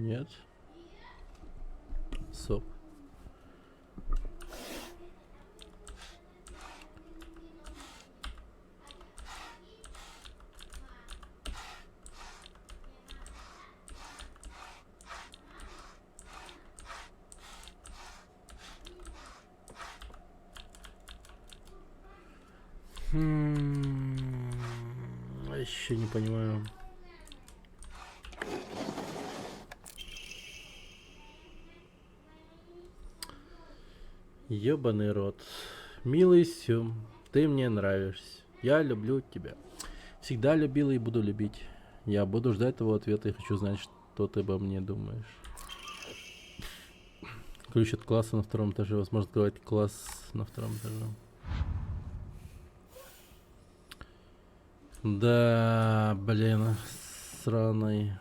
Нет. Соп. Еще не понимаю. Ёбаный рот. Милый Сюм, ты мне нравишься. Я люблю тебя. Всегда любил и буду любить. Я буду ждать твоего ответа и хочу знать, что ты обо мне думаешь. Ключ от класса на втором этаже. Возможно, открывать класс на втором этаже. Да, блин, сраный.